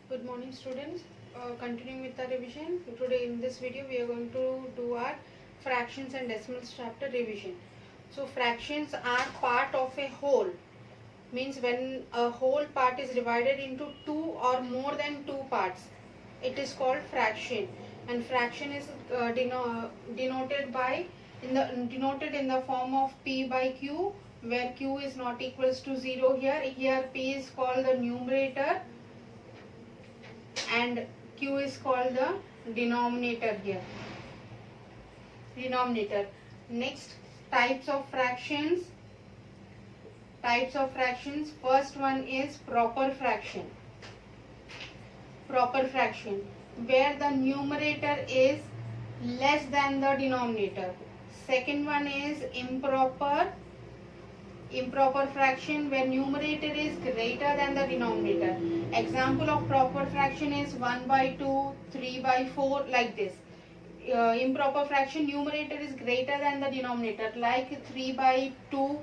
Good morning students. Continuing with the revision. Today in this video we are going to do our fractions and decimals chapter revision. So fractions are part of a whole. Means when a whole part is divided into two or more than two parts, it is called fraction. And fraction is denoted in the form of p by q, where q is not equals to 0 here. Here p is called the numerator and q is called the denominator here. Next, types of fractions. First one is proper fraction, where the numerator is less than the denominator. Second one is improper fraction, where numerator is greater than the denominator. Example of proper fraction is 1 by 2, 3 by 4, like this. Improper fraction, numerator is greater than the denominator, like 3 by 2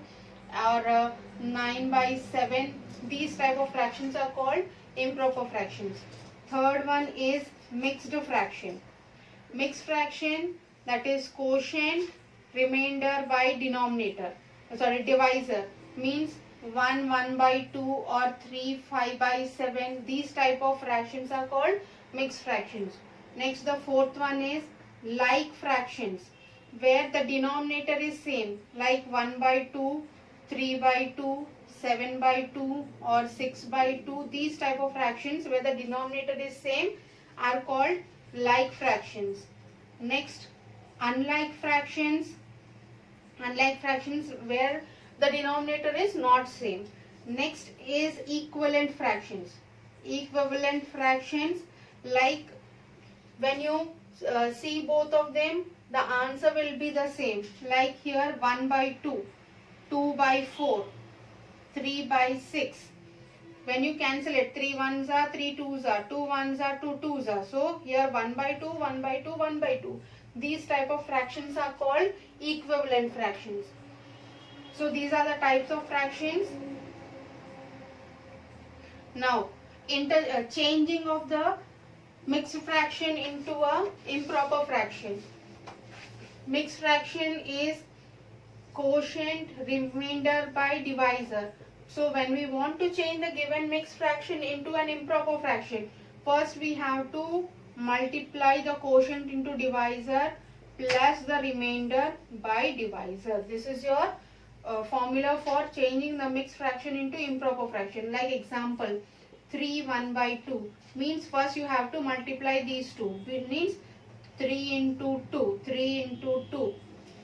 or 9 by 7. These type of fractions are called improper fractions. Third one is mixed fraction. Mixed fraction, that is quotient remainder by divisor, means 1 by 2 or 3 5 by 7. These type of fractions are called mixed fractions. Next, the fourth one is like fractions, where the denominator is same, like 1 by 2, 3 by 2, 7 by 2 or 6 by 2. These type of fractions where the denominator is same are called like fractions. Next, unlike fractions where the denominator is not same. Next is equivalent fractions. Like when you see both of them, the answer will be the same. Like here 1 by 2, 2 by 4, 3 by 6. When you cancel it, 3 ones are 3 twos are, 2 ones are 2 twos are. So here 1 by 2, 1 by 2, 1 by 2. These type of fractions are called equivalent fractions. So these are the types of fractions. Now, changing of the mixed fraction into a improper fraction. Mixed fraction is quotient remainder by divisor. So when we want to change the given mixed fraction into an improper fraction, first we have to multiply the quotient into divisor plus the remainder by divisor. This is your formula for changing the mixed fraction into improper fraction. Like example, 3 1 by 2 means first you have to multiply these two. It means 3 into 2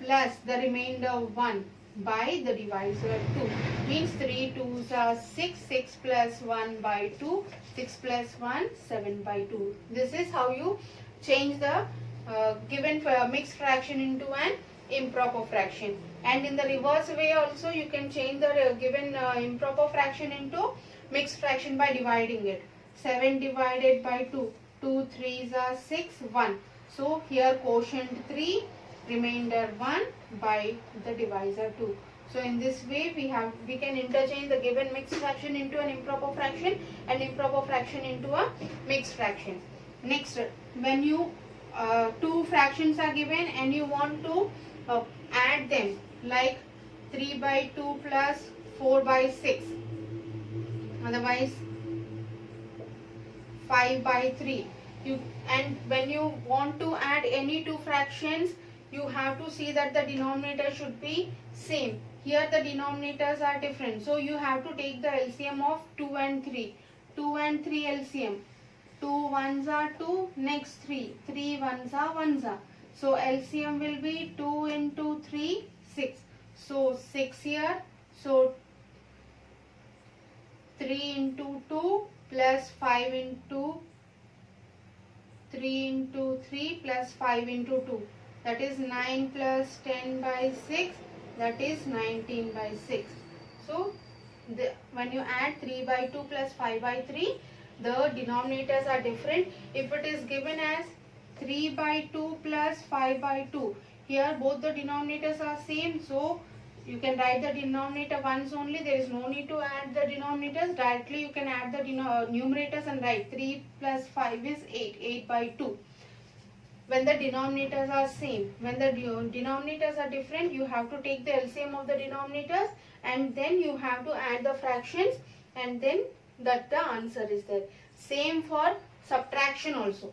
plus the remainder 1 by the divisor 2, means 3 2s are 6, 6 plus 1 by 2, 6 plus 1, 7 by 2. This is how you change the given mixed fraction into an improper fraction. And in the reverse way also you can change the given improper fraction into mixed fraction by dividing it. 7 divided by 2, 2 3s are 6, 1. So here quotient 3, remainder 1 by the divisor 2. So in this way we can interchange the given mixed fraction into an improper fraction and improper fraction into a mixed fraction. Next, when you two fractions are given and you want to add them, like 3 by 2 plus 4 by 6, otherwise 5 by 3. And when you want to add any two fractions, you have to see that the denominator should be same. Here the denominators are different, so you have to take the LCM of 2 and 3. 2 and 3 LCM. 2 ones are 2, next 3. 3 ones are 1s are. So LCM will be 2 into 3, 6. So 6 here. So 3 into 2 plus 5 into 3 into 3 plus 5 into 2. That is 9 plus 10 by 6. That is 19 by 6. So when you add 3 by 2 plus 5 by 3, the denominators are different. If it is given as 3 by 2 plus 5 by 2, here both the denominators are same. So You can write the denominator once only. There is no need to add the denominators. Directly you can add the numerators and write 3 plus 5 is 8. 8 by 2. When the denominators are same. When the denominators are different, you have to take the LCM of the denominators and then you have to add the fractions and then that the answer is there. Same for subtraction also.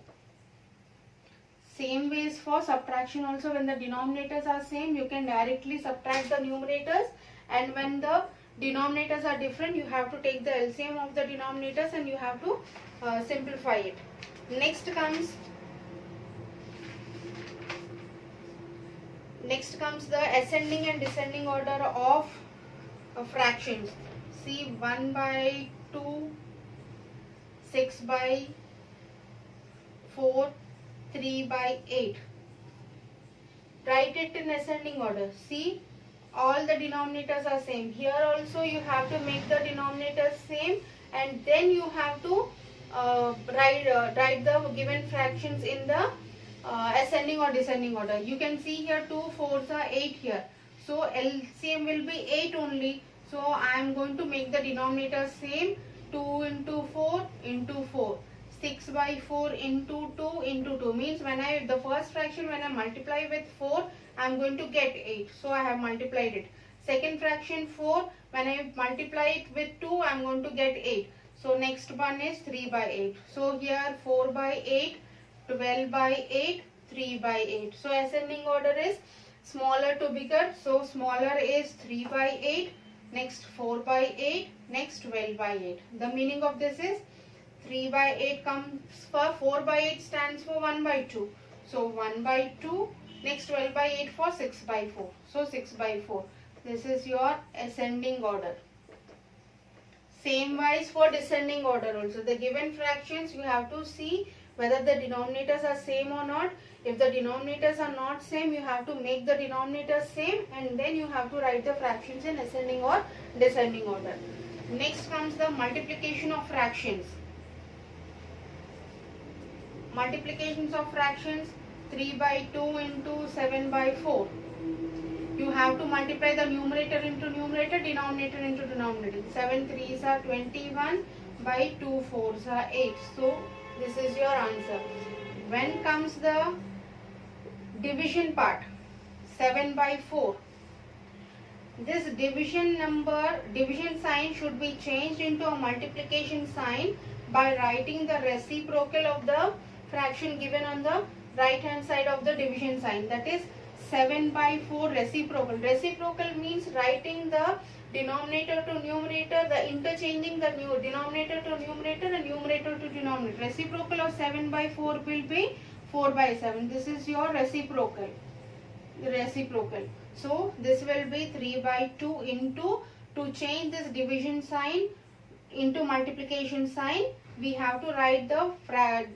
Same ways for subtraction also. When the denominators are same, you can directly subtract the numerators, and when the denominators are different, you have to take the LCM of the denominators and you have to simplify it. Next comes the ascending and descending order of fractions. See, 1 by 2, 6 by 4, 3 by 8. Write it in ascending order. See, all the denominators are same. Here also you have to make the denominators same and then you have to write the given fractions in the ascending or descending order. You can see here 2 4s are 8 here. So LCM will be 8 only. So I am going to make the denominator same. 2 into 4 into 4. 6 by 4 into 2 into 2 means when the first fraction when I multiply with 4 I am going to get 8. So I have multiplied it. Second fraction 4 when I multiply it with 2 I am going to get 8. So next one is 3 by 8. So here 4 by 8, 12 by 8, 3 by 8. So ascending order is smaller to bigger. So smaller is 3 by 8, next 4 by 8, next 12 by 8. The meaning of this is 3 by 8 comes for 4 by 8 stands for 1 by 2. So 1 by 2, next 12 by 8 for 6 by 4. So 6 by 4. This is your ascending order. Same wise for descending order also. The given fractions you have to see whether the denominators are same or not. If the denominators are not same, you have to make the denominators same and then you have to write the fractions in ascending or descending order. Next comes the multiplication of fractions. Multiplications of fractions 3 by 2 into 7 by 4. You have to multiply the numerator into numerator, denominator into denominator. 7 3s are 21 by 2 4s are 8. So this is your answer. When comes the division part, 7 by 4. This division sign should be changed into a multiplication sign by writing the reciprocal of the fraction given on the right hand side of the division sign. That is 7 by 4 reciprocal. Reciprocal means writing the denominator to numerator, the interchanging the new denominator to numerator and numerator to denominator. Reciprocal of 7 by 4 will be 4 by 7. This is your reciprocal. The reciprocal. So this will be 3 by 2 into, to change this division sign into multiplication sign, we have to write the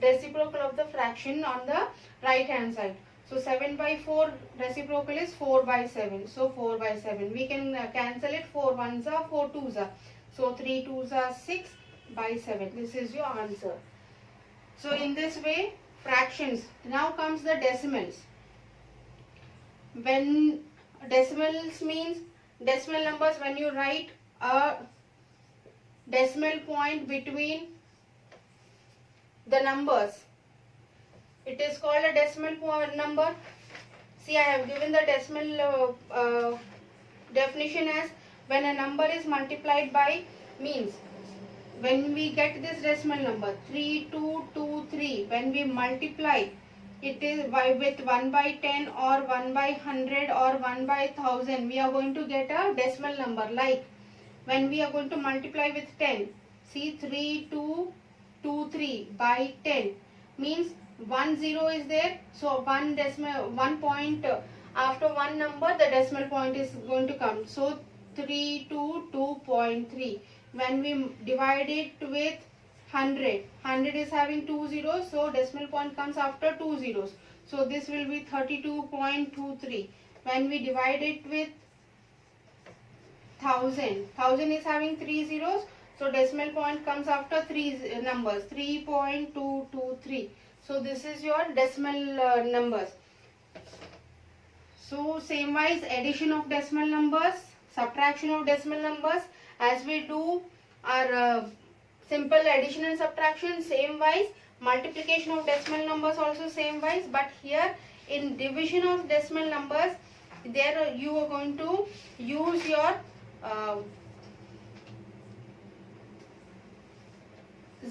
reciprocal of the fraction on the right hand side. So 7 by 4 reciprocal is 4 by 7. So 4 by 7. We can cancel it. 4 1s are 4 2s are. So 3 2s are 6 by 7. This is your answer. So in this way fractions. Now comes the decimals. When decimals means decimal numbers, when you write a decimal point between the numbers, it is called a decimal number. See, I have given the decimal definition as when a number is multiplied by, means when we get this decimal number 3223, when we multiply it is with 1 by 10 or 1 by 100 or 1 by 1000, we are going to get a decimal number. Like when we are going to multiply with 10, see 3223 by 10 means 1 0 is there. So one point after one number the decimal point is going to come. So 322.3. When we divide it with 100, 100 is having 2 zeros, so decimal point comes after 2 zeros. So this will be 32.23. When we divide it with 1000, 1000 is having 3 zeros, so decimal point comes after 3 numbers, 3.223. So this is your decimal numbers. So same wise addition of decimal numbers, subtraction of decimal numbers. As we do our simple addition and subtraction same wise, multiplication of decimal numbers also same wise, but here in division of decimal numbers, there you are going to use your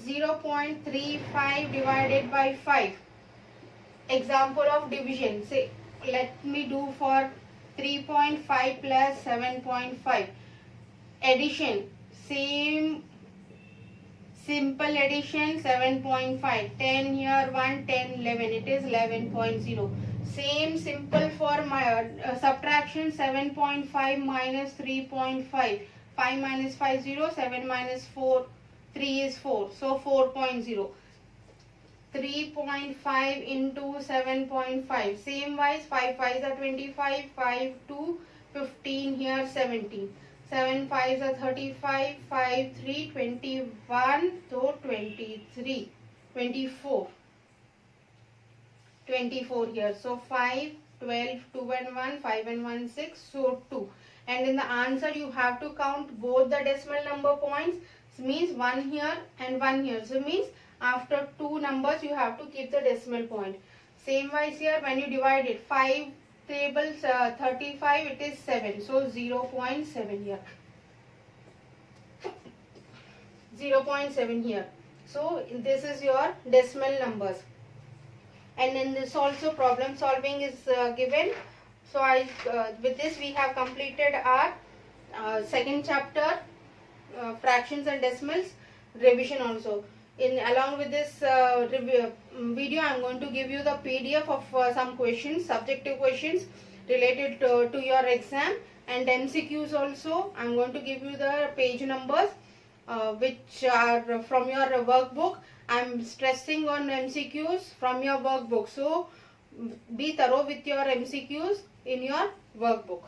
0.35 divided by 5. Example of division. Say, let me do for 3.5 plus 7.5. Addition. Same simple addition 7.5. 10 here 1, 10, 11. It is 11.0. Same simple for my subtraction 7.5 minus 3.5. 5 minus 5 0. 7 minus 4 3 is 4. So 4.0. 3.5 into 7.5. Same wise 5 5s are 25. 5 2 15 here 17. 7 5s are 35. 5 3 21. So 23. 24. 24 here. So 5 12 2 and 1 5 and 1 6. So 2. And in the answer you have to count both the decimal number points. Means 1 here and 1 here. So means after two numbers you have to keep the decimal point. Same wise here when you divide it 5 tables 35 it is 7. So 0.7 here. 0.7 here. So this is your decimal numbers. And in this also problem solving is given. So with this we have completed our second chapter, fractions and decimals revision also. Along with this video, I am going to give you the PDF of some questions, subjective questions related to your exam, and MCQs also. I am going to give you the page numbers which are from your workbook. I am stressing on MCQs from your workbook. So be thorough with your MCQs in your workbook.